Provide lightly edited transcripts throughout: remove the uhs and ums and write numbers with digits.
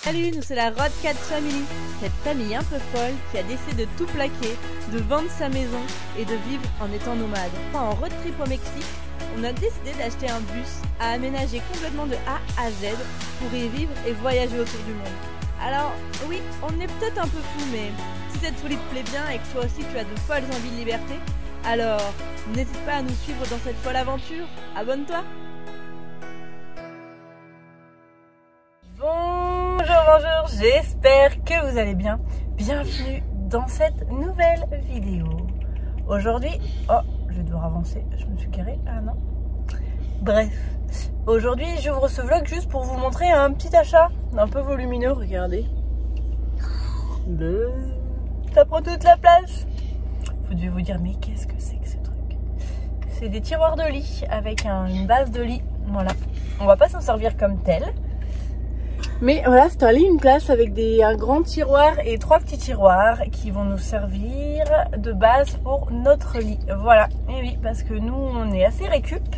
Salut, nous c'est la Road Cat Family, cette famille un peu folle qui a décidé de tout plaquer, de vendre sa maison et de vivre en étant nomade. Enfin, en road trip au Mexique, on a décidé d'acheter un bus à aménager complètement de A à Z pour y vivre et voyager autour du monde. Alors oui, on est peut-être un peu fou, mais si cette folie te plaît bien et que toi aussi tu as de folles envies de liberté, alors n'hésite pas à nous suivre dans cette folle aventure. Abonne-toi! Bonjour, j'espère que vous allez bien. Bienvenue dans cette nouvelle vidéo. Aujourd'hui, je vais devoir avancer, je me suis garée, ah non. Bref, aujourd'hui j'ouvre ce vlog juste pour vous montrer un petit achat un peu volumineux, regardez. Ça prend toute la place. Vous devez vous dire, mais qu'est-ce que c'est que ce truc? C'est des tiroirs de lit avec une base de lit, voilà. On va pas s'en servir comme tel. Mais voilà, c'est un lit, une place avec un grand tiroir et 3 petits tiroirs qui vont nous servir de base pour notre lit. Voilà, et oui, parce que nous, on est assez récup.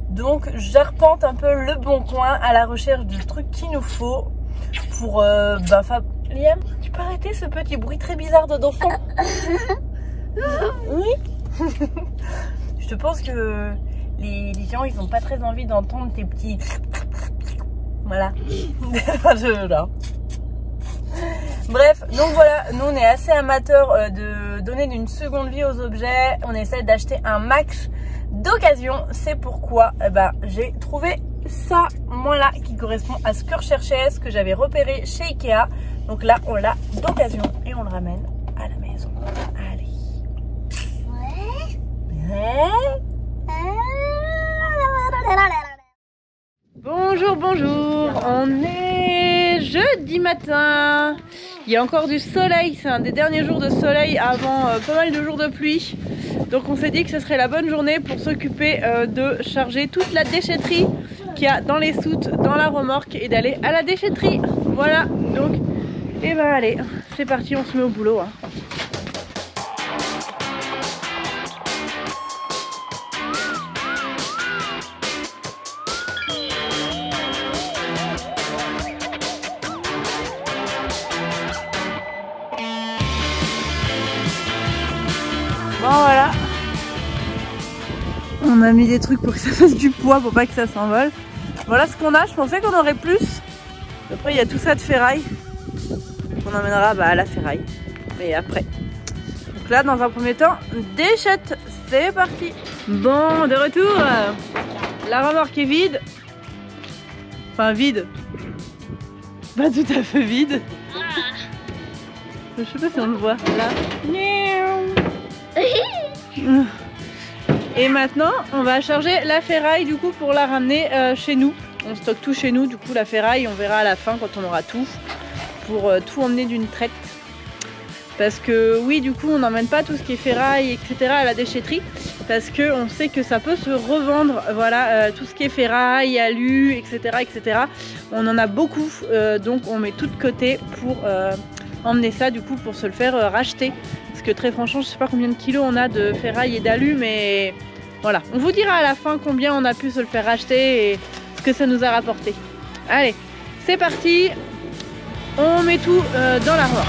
Donc, j'arpente un peu le bon coin à la recherche du truc qu'il nous faut pour... Liam, tu peux arrêter ce petit bruit très bizarre d'enfant? Oui. Je pense que les gens, ils n'ont pas très envie d'entendre tes petits... Voilà. Bref, donc voilà, nous on est assez amateurs de donner une seconde vie aux objets. On essaie d'acheter un max d'occasion. C'est pourquoi j'ai trouvé ça, moi-là, qui correspond à ce que je recherchais, ce que j'avais repéré chez Ikea. Donc là, on l'a d'occasion et on le ramène à la maison. Allez. Ouais. Bonjour, on est jeudi matin, il y a encore du soleil, c'est un des derniers jours de soleil avant pas mal de jours de pluie. Donc on s'est dit que ce serait la bonne journée pour s'occuper de charger toute la déchetterie qu'il y a dans les soutes, dans la remorque et d'aller à la déchetterie. Voilà, donc, allez, c'est parti, on se met au boulot. Bon voilà, on a mis des trucs pour que ça fasse du poids, pour pas que ça s'envole. Voilà ce qu'on a, je pensais qu'on aurait plus. Après il y a tout ça de ferraille qu'on emmènera à la ferraille. Mais après. Donc là dans un premier temps, déchette, c'est parti. Bon, de retour. La remorque est vide. Enfin vide. Pas tout à fait vide. Je sais pas si on le voit là. Et maintenant on va charger la ferraille du coup pour la ramener chez nous. On stocke tout chez nous, du coup la ferraille on verra à la fin quand on aura tout, pour tout emmener d'une traite. Parce que oui, du coup on n'emmène pas tout ce qui est ferraille etc à la déchetterie, parce que on sait que ça peut se revendre. Voilà, tout ce qui est ferraille, alu etc, on en a beaucoup, donc on met tout de côté pour emmener ça du coup pour se le faire racheter. Parce que très franchement, je sais pas combien de kilos on a de ferraille et d'alu, mais voilà. On vous dira à la fin combien on a pu se le faire racheter et ce que ça nous a rapporté. Allez, c'est parti. On met tout dans la remorque.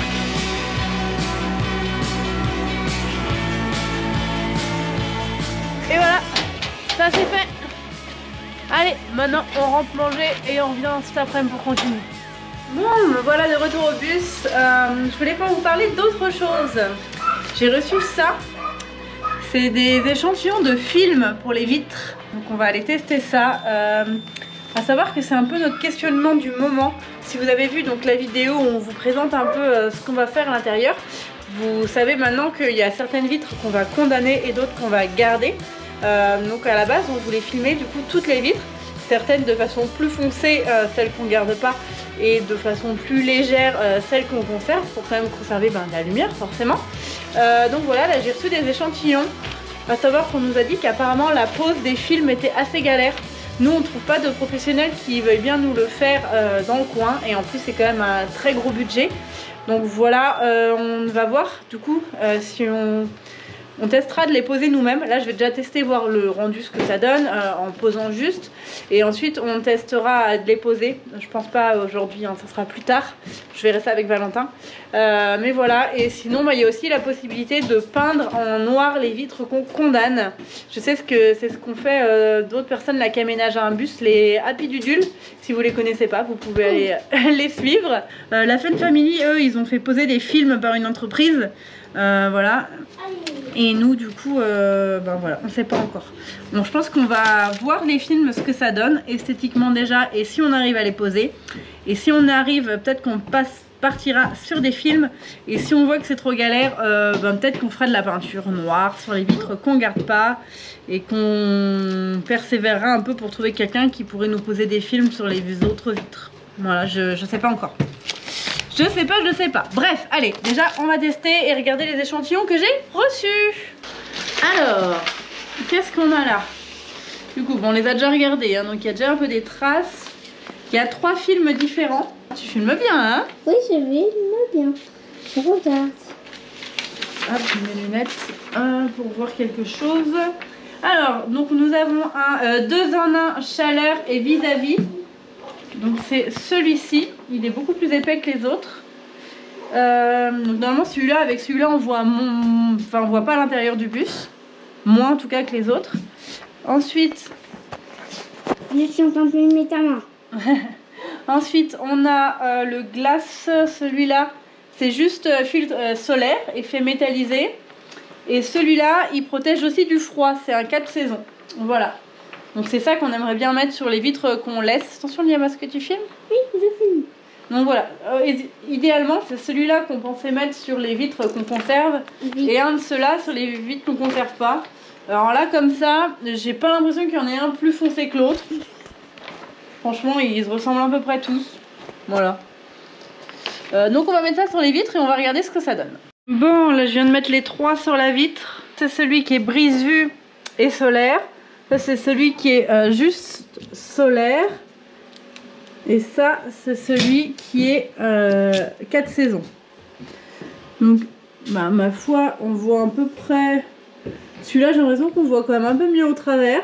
Et voilà, ça c'est fait. Allez, maintenant on rentre manger et on revient cet après-midi pour continuer. Bon, me voilà de retour au bus. Je voulais pas vous parler d'autre chose. J'ai reçu ça. C'est des échantillons de film pour les vitres. Donc on va aller tester ça. À savoir que c'est un peu notre questionnement du moment. Si vous avez vu donc la vidéo où on vous présente un peu ce qu'on va faire à l'intérieur, vous savez maintenant qu'il y a certaines vitres qu'on va condamner et d'autres qu'on va garder. Donc à la base on voulait filmer du coup toutes les vitres. Certaines de façon plus foncée, celles qu'on ne garde pas, et de façon plus légère, celles qu'on conserve, pour quand même conserver de la lumière forcément. Donc voilà, là j'ai reçu des échantillons. À savoir qu'on nous a dit qu'apparemment la pose des films était assez galère. Nous on ne trouve pas de professionnels qui veuillent bien nous le faire dans le coin, et en plus c'est quand même un très gros budget. Donc voilà, on va voir du coup si on On testera de les poser nous-mêmes. Là je vais déjà tester, voir le rendu, ce que ça donne en posant juste. Et ensuite on testera de les poser. Je pense pas aujourd'hui, hein, ça sera plus tard. Je verrai ça avec Valentin. Mais voilà, et sinon il y a aussi la possibilité de peindre en noir les vitres qu'on condamne. Je sais que c'est ce qu'ont fait d'autres personnes là qui aménagent un bus, les Happy Dudules. Si vous les connaissez pas, vous pouvez aller les suivre. La Fun Family, eux, ils ont fait poser des films par une entreprise. Voilà. Et nous du coup ben voilà, on sait pas encore. Bon, je pense qu'on va voir les films, ce que ça donne esthétiquement déjà, et si on arrive à les poser. Et si on arrive, peut-être qu'on partira sur des films. Et si on voit que c'est trop galère, ben peut-être qu'on fera de la peinture noire sur les vitres qu'on garde pas. Et qu'on persévérera un peu pour trouver quelqu'un qui pourrait nous poser des films sur les autres vitres. Voilà, je sais pas encore. Je sais pas. Bref, allez, déjà on va tester et regarder les échantillons que j'ai reçus. Alors, qu'est-ce qu'on a là? Du coup, bon, on les a déjà regardés, hein, donc il y a déjà un peu des traces. Il y a 3 films différents. Tu filmes bien, hein? Oui, je filme bien. Je regarde. Hop, mes lunettes pour voir quelque chose. Alors, donc nous avons un 2 en 1 chaleur et vis-à-vis. Donc c'est celui-ci, il est beaucoup plus épais que les autres. Donc normalement celui-là, avec celui-là on voit on voit pas l'intérieur du bus, moins en tout cas que les autres. Ensuite, je suis en train de filmer ta main. Ensuite on a le glace, celui-là c'est juste filtre solaire, effet métallisé. Et celui-là il protège aussi du froid, c'est un 4 saisons. Voilà. Donc c'est ça qu'on aimerait bien mettre sur les vitres qu'on laisse. Attention Liam, est-ce que tu filmes? Oui, je filme. Donc voilà, idéalement c'est celui-là qu'on pensait mettre sur les vitres qu'on conserve. Oui. Et un de ceux-là sur les vitres qu'on conserve pas. Alors là comme ça, j'ai pas l'impression qu'il y en ait un plus foncé que l'autre. Franchement ils se ressemblent à peu près tous. Voilà. Donc on va mettre ça sur les vitres et on va regarder ce que ça donne. Bon, là je viens de mettre les 3 sur la vitre. C'est celui qui est brise-vue et solaire. Ça c'est celui qui est juste solaire. Et ça c'est celui qui est 4 saisons. Donc bah, ma foi on voit à peu près. Celui-là j'ai l'impression qu'on voit quand même un peu mieux au travers.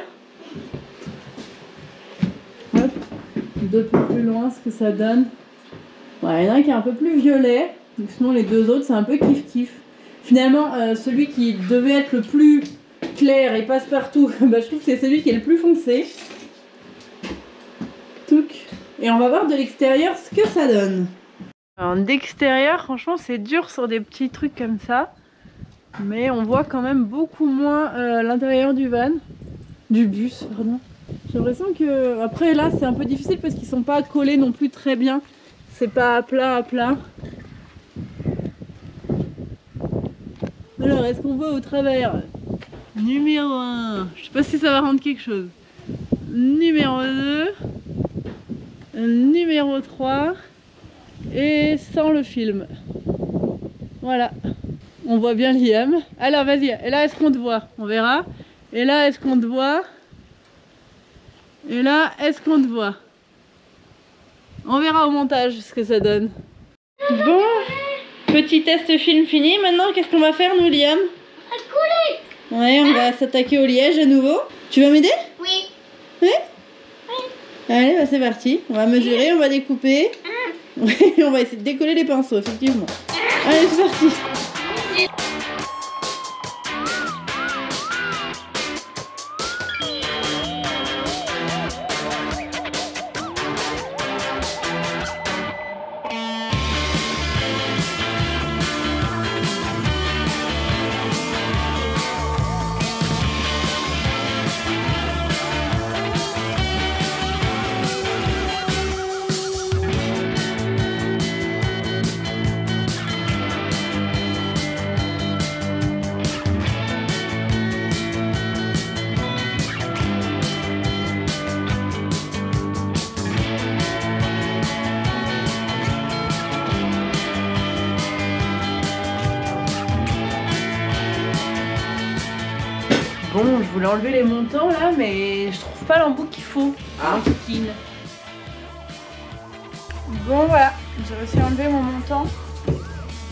Hop. D'autres peu plus loin ce que ça donne. Ouais, il y en a un qui est un peu plus violet. Donc, sinon les deux autres c'est un peu kiff-kiff. Finalement celui qui devait être le plus clair et passe partout, bah, je trouve que c'est celui qui est le plus foncé. Touc. Et on va voir de l'extérieur ce que ça donne. Alors d'extérieur franchement c'est dur sur des petits trucs comme ça. Mais on voit quand même beaucoup moins l'intérieur du van. Du bus, pardon. J'ai l'impression que... Après là c'est un peu difficile parce qu'ils sont pas collés non plus très bien. C'est pas à plat à plat. Alors est-ce qu'on voit au travers? Numéro 1, je sais pas si ça va rendre quelque chose. Numéro 2, numéro 3 et sans le film. Voilà, on voit bien Liam. Alors vas-y, et là est-ce qu'on te voit? On verra. Et là est-ce qu'on te voit? Et là est-ce qu'on te voit? On verra au montage ce que ça donne. Bon, petit test film fini. Maintenant qu'est-ce qu'on va faire nous Liam? Ouais, on va s'attaquer au liège à nouveau. Tu vas m'aider? Oui. Oui? Oui. Allez, bah c'est parti. On va mesurer, on va découper. Et on va essayer de décoller les pinceaux, effectivement. Allez, c'est parti. Bon, je voulais enlever les montants là, mais je trouve pas l'embout qu'il faut. Ah. Bon voilà, j'ai réussi à enlever mon montant.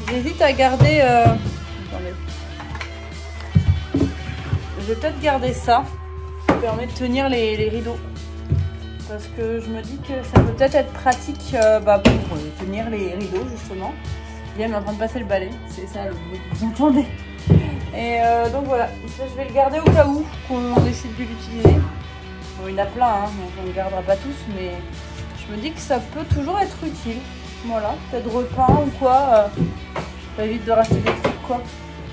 J'hésite à garder... Attendez. je vais peut-être garder ça. Ça permet de tenir les rideaux. Parce que je me dis que ça peut peut-être être pratique pour tenir les rideaux justement. Liam est en train de passer le balai, c'est ça le bruit que vous entendez. Et donc voilà, ça je vais le garder au cas où qu'on décide de l'utiliser. Bon, il y en a plein, hein, donc on ne les gardera pas tous, mais je me dis que ça peut toujours être utile. Voilà, peut-être repeint ou quoi. Ça évite de racheter des trucs quoi.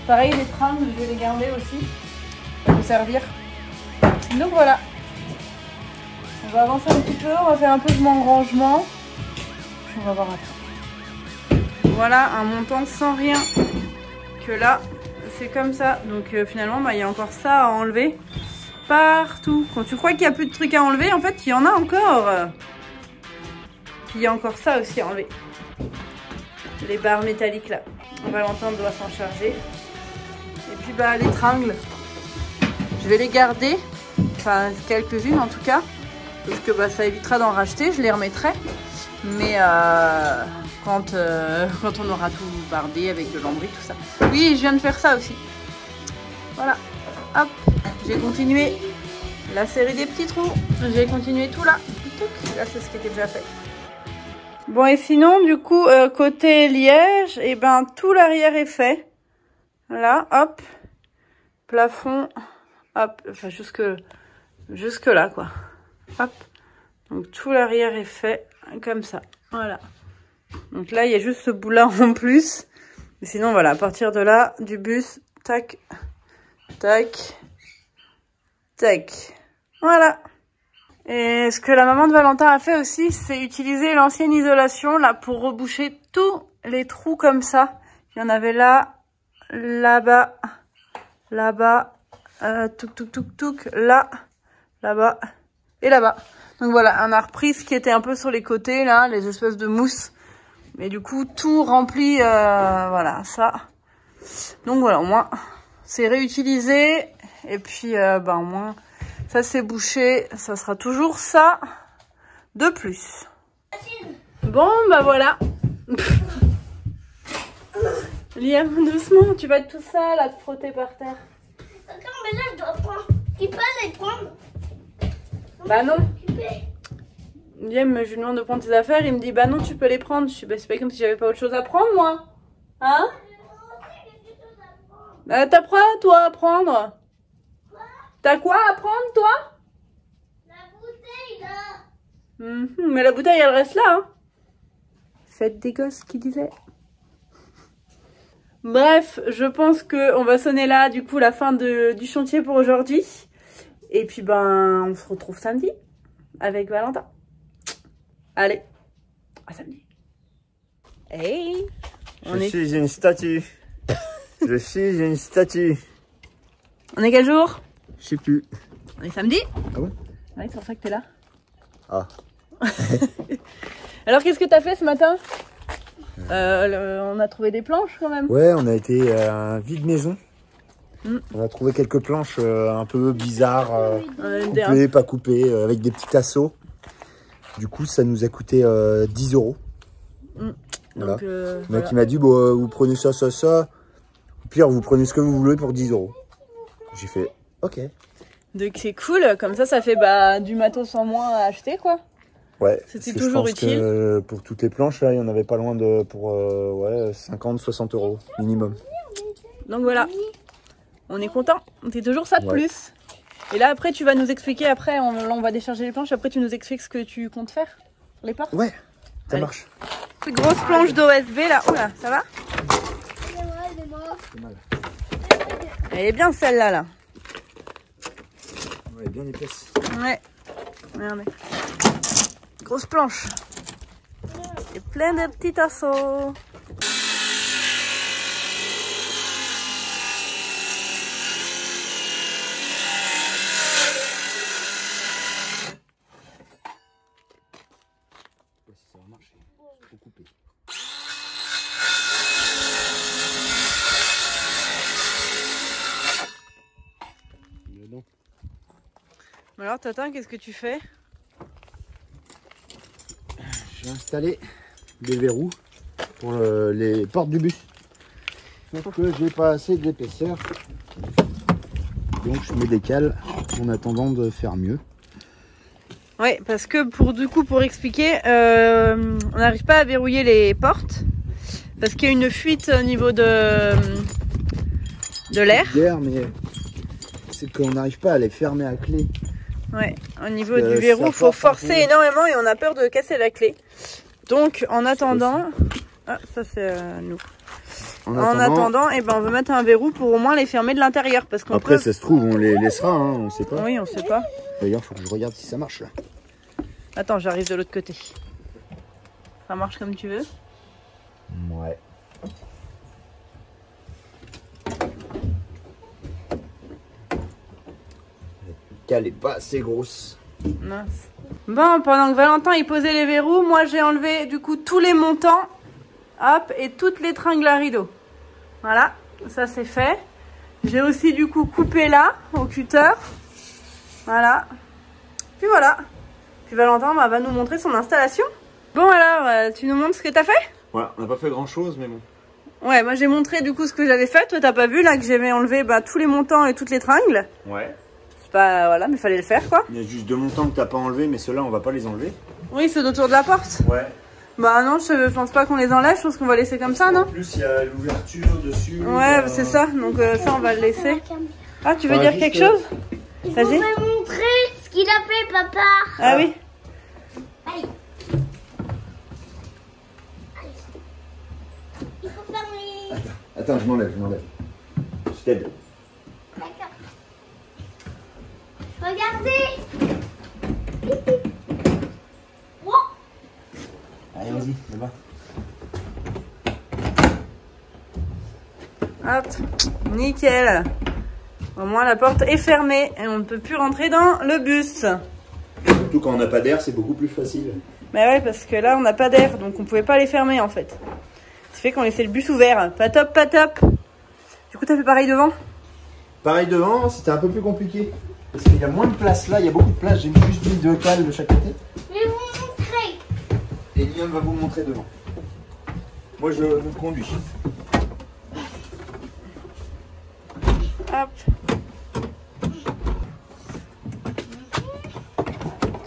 Pareil, les tringles, je vais les garder aussi. Ça peut servir. Donc voilà. On va avancer un petit peu, on va faire un peu de rangement. On va voir après. Voilà un montant sans rien. Que là, c'est comme ça. Donc finalement, il y a encore ça à enlever. Partout. Quand tu crois qu'il n'y a plus de trucs à enlever, en fait, il y en a encore. Puis il y a encore ça aussi à enlever. Les barres métalliques là. Valentin doit s'en charger. Et puis les tringles. Je vais les garder. Enfin, quelques-unes en tout cas. Parce que ça évitera d'en racheter. Je les remettrai. Mais quand on aura tout bardé avec de lambris, tout ça. Oui, je viens de faire ça aussi. Voilà. Hop. J'ai continué la série des petits trous. J'ai continué tout là. Là, c'est ce qui était déjà fait. Bon, et sinon, du coup, côté liège, et tout l'arrière est fait. Là, hop. Plafond. Hop. Enfin, jusque là, quoi. Hop. Donc, tout l'arrière est fait comme ça. Voilà. Donc là, il y a juste ce bout-là en plus. Mais sinon, voilà, à partir de là, du bus, tac, tac, tac. Voilà. Et ce que la maman de Valentin a fait aussi, c'est utiliser l'ancienne isolation là pour reboucher tous les trous comme ça. Il y en avait là, là-bas, là-bas, là, là-bas et là-bas. Donc voilà, on a repris ce qui était un peu sur les côtés là, les espèces de mousse. Mais du coup, tout rempli, voilà, ça. Donc voilà, au moins, c'est réutilisé. Et puis, au moins, ça c'est bouché. Ça sera toujours ça de plus. Bon, voilà. Liam, doucement, tu vas être tout seul à te frotter par terre. Attends, mais là, je dois prendre. Tu peux les prendre? Bah non. Liam, je lui demande de prendre tes affaires, il me dit bah non tu peux les prendre. Je suis c'est pas comme si j'avais pas autre chose à prendre moi. Hein? T'as quoi toi à prendre? T'as quoi à prendre toi? La bouteille là. Mais la bouteille elle reste là hein. Faites des gosses qui disaient. Bref, je pense que on va sonner là du coup la fin du chantier pour aujourd'hui. Et puis on se retrouve samedi avec Valentin. Allez, à samedi. Hey, Je suis une statue. Je suis une statue. On est quel jour? Je sais plus. On est samedi. Ah bon? Oui, c'est pour ça que t'es là. Ah. Alors, qu'est-ce que t'as fait ce matin? On a trouvé des planches quand même. Ouais, on a été à un vide-maison. On a trouvé quelques planches un peu bizarres, coupées, pas coupées, avec des petits tasseaux. Du coup, ça nous a coûté 10 €. Voilà. Donc, le mec il m'a dit, vous prenez ça, ça, ça. Au pire, vous prenez ce que vous voulez pour 10 €. J'ai fait, ok. Donc c'est cool, comme ça fait du matos en moins à acheter quoi. Ouais, c'était toujours utile. Que pour toutes les planches, là, il y en avait pas loin de pour 50-60 € minimum. Donc voilà, on est content, c'est toujours ça de plus. Et là après tu vas nous expliquer, après on va décharger les planches, après tu nous expliques ce que tu comptes faire, les portes. Ouais, ça marche. Cette grosse planche d'OSB là, oula, ça va? Elle est bien celle-là là. Ouais, bien épaisse. Ouais, regardez. Grosse planche. Et plein de petits tasseaux. Ça va marcher. Faut couper. Alors Tatin, qu'est-ce que tu fais? J'ai installé des verrous pour les portes du bus. Sauf que j'ai pas assez d'épaisseur. Donc je me décale en attendant de faire mieux. Oui, parce que pour expliquer, on n'arrive pas à verrouiller les portes parce qu'il y a une fuite au niveau de l'air. Mais c'est qu'on n'arrive pas à les fermer à clé. Ouais, au niveau du verrou, il faut forcer énormément et on a peur de casser la clé. Donc en attendant, ah ça c'est nous. En attendant, eh ben, on veut mettre un verrou pour au moins les fermer de l'intérieur. Après ça se trouve, on les laissera, hein, on sait pas. Oui, on sait pas. D'ailleurs, il faut que je regarde si ça marche là. Attends, j'arrive de l'autre côté. Ça marche comme tu veux? Ouais. Elle est pas assez grosse. Mince. Bon, pendant que Valentin il posait les verrous, moi j'ai enlevé du coup tous les montants, hop, et toutes les tringles à rideau. Voilà, ça c'est fait. J'ai aussi du coup coupé là au cutter. Voilà. Puis voilà. Puis Valentin va nous montrer son installation. Bon alors, tu nous montres ce que t'as fait? Ouais, on n'a pas fait grand chose, mais bon. Ouais, moi j'ai montré du coup ce que j'avais fait. Toi t'as pas vu là que j'avais enlevé tous les montants et toutes les tringles. Ouais. Bah voilà, mais fallait le faire quoi. Il y a juste 2 montants que t'as pas enlevé, mais ceux-là on va pas les enlever. Oui, ceux autour de la porte. Ouais. Bah non, je pense pas qu'on les enlève, je pense qu'on va laisser comme ça, non? En plus il y a l'ouverture dessus. Ouais, c'est ça, donc ça on va le laisser. Ah, tu veux dire quelque chose? Il faut me montrer ce qu'il a fait, papa. Ah oui. Allez. Il faut fermer. Attends, je m'enlève. Je t'aide. D'accord. Regardez. Oh. Allez, vas-y, là-bas. Hop, nickel. Au moins la porte est fermée et on ne peut plus rentrer dans le bus. Surtout quand on n'a pas d'air, c'est beaucoup plus facile. Bah ouais, parce que là on n'a pas d'air, donc on pouvait pas les fermer en fait. Ça fait qu'on laissait le bus ouvert. Pas top, pas top. Du coup t'as fait pareil devant? Pareil devant, c'était un peu plus compliqué. Parce qu'il y a moins de place là, il y a beaucoup de place. J'ai juste mis 2 cales de chaque côté. Je vais vous montrer. Et Guillaume va vous montrer devant. Moi je vous conduis. Hop.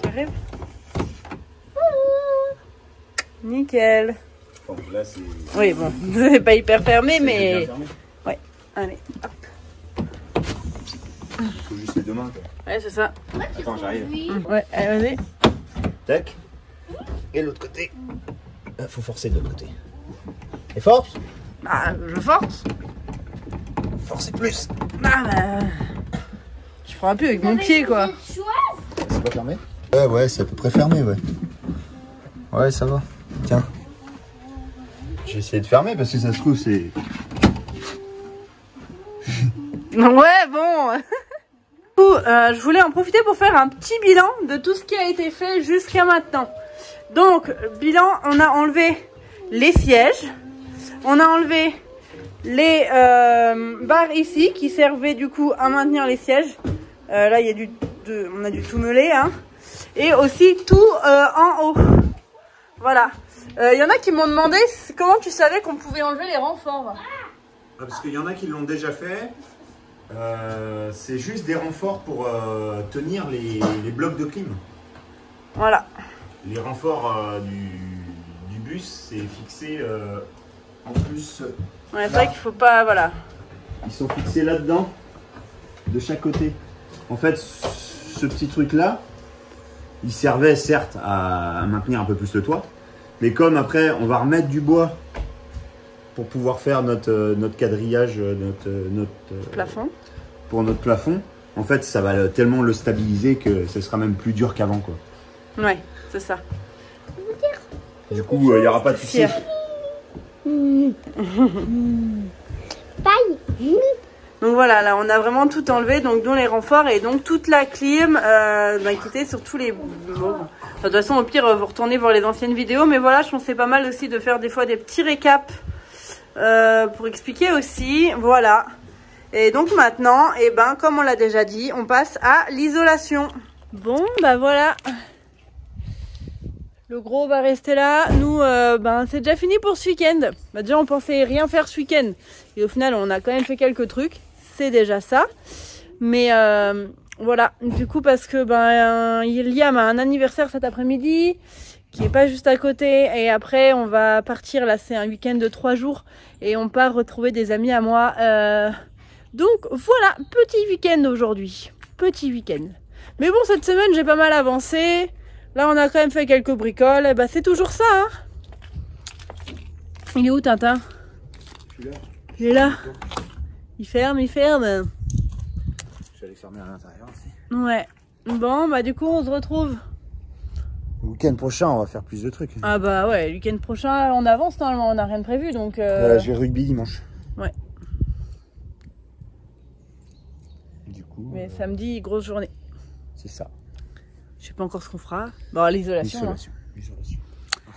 Tu arrives? Nickel. Bon, là c'est... Oui, bon, c'est pas hyper fermé, mais... Ouais, allez, hop. Faut juste les 2 mains quoi. Ouais, c'est ça. Attends, j'arrive. Ouais, allez, vas-y. Tac. Et l'autre côté. Faut forcer de l'autre côté. Et force. Bah, je force. Forcez plus. Ah, bah... Je prends un peu avec mon pied, quoi. C'est pas fermé? Ouais, c'est à peu près fermé, ouais. Ouais, ça va. Tiens. J'ai essayé de fermer parce que ça se trouve, c'est... Ouais, bon. Du coup, je voulais en profiter pour faire un petit bilan de tout ce qui a été fait jusqu'à maintenant. Donc, bilan, on a enlevé les sièges. On a enlevé les barres ici qui servaient du coup à maintenir les sièges. Là, il y a on a dû tout meuler, hein. Et aussi tout en haut. Voilà. Il y en a qui m'ont demandé comment tu savais qu'on pouvait enlever les renforts. Parce qu'il y en a qui l'ont déjà fait. C'est juste des renforts pour tenir les blocs de clim. Voilà. Les renforts du bus, c'est fixé en plus. Ouais, c'est vrai qu'il faut pas... Voilà. Ils sont fixés là-dedans, de chaque côté. En fait, ce petit truc-là, il servait certes à maintenir un peu plus le toit. Mais comme après, on va remettre du bois pour pouvoir faire notre quadrillage, notre plafond. Pour notre plafond, en fait, ça va tellement le stabiliser que ce sera même plus dur qu'avant, quoi. Ouais, c'est ça. Du coup, il n'y aura pas de souci. Paille. Donc voilà, là on a vraiment tout enlevé, donc dont les renforts et donc toute la clim qui était sur tous les... Bon, de toute façon au pire vous retournez voir les anciennes vidéos, mais voilà, je pense que c'est pas mal aussi de faire des fois des petits récaps pour expliquer aussi, voilà. Et donc maintenant, et ben comme on l'a déjà dit, on passe à l'isolation. Bon bah voilà, le gros va rester là. Nous c'est déjà fini pour ce week-end. Bah, déjà on pensait rien faire ce week-end et au final on a quand même fait quelques trucs. C'est déjà ça. Mais voilà, du coup parce que Liam a un anniversaire cet après-midi qui est pas juste à côté, et après on va partir, là c'est un week-end de 3 jours et on part retrouver des amis à moi. Donc voilà, petit week-end aujourd'hui, petit week-end. Mais bon, cette semaine j'ai pas mal avancé, là on a quand même fait quelques bricoles, et c'est toujours ça hein. Il est où Tintin? Il est là. Il ferme, il ferme. J'allais fermer à l'intérieur aussi. Ouais. Bon, du coup, on se retrouve. Le week-end prochain, on va faire plus de trucs. Ah bah ouais, le week-end prochain, on avance normalement, on n'a rien de prévu, donc... j'ai rugby dimanche. Ouais. Du coup... Mais samedi, grosse journée. C'est ça. Je sais pas encore ce qu'on fera. Bon, l'isolation. L'isolation.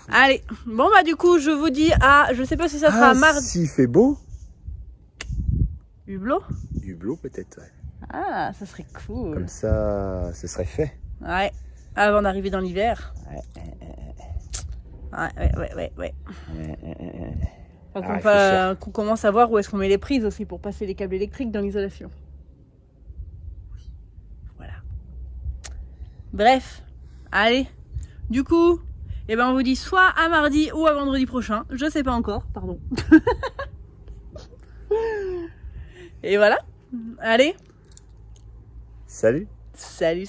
Allez, bon du coup, je vous dis à... Je sais pas si ça sera mardi. S'il fait beau. Hublot? Hublot peut-être, ouais. Ah, ça serait cool. Comme ça, ce serait fait. Ouais, avant d'arriver dans l'hiver. Ouais. Qu'on commence à voir où est-ce qu'on met les prises aussi pour passer les câbles électriques dans l'isolation. Voilà. Bref, allez. Du coup, on vous dit soit à mardi ou à vendredi prochain. Je sais pas encore, pardon. Et voilà. Allez. Salut. Salut.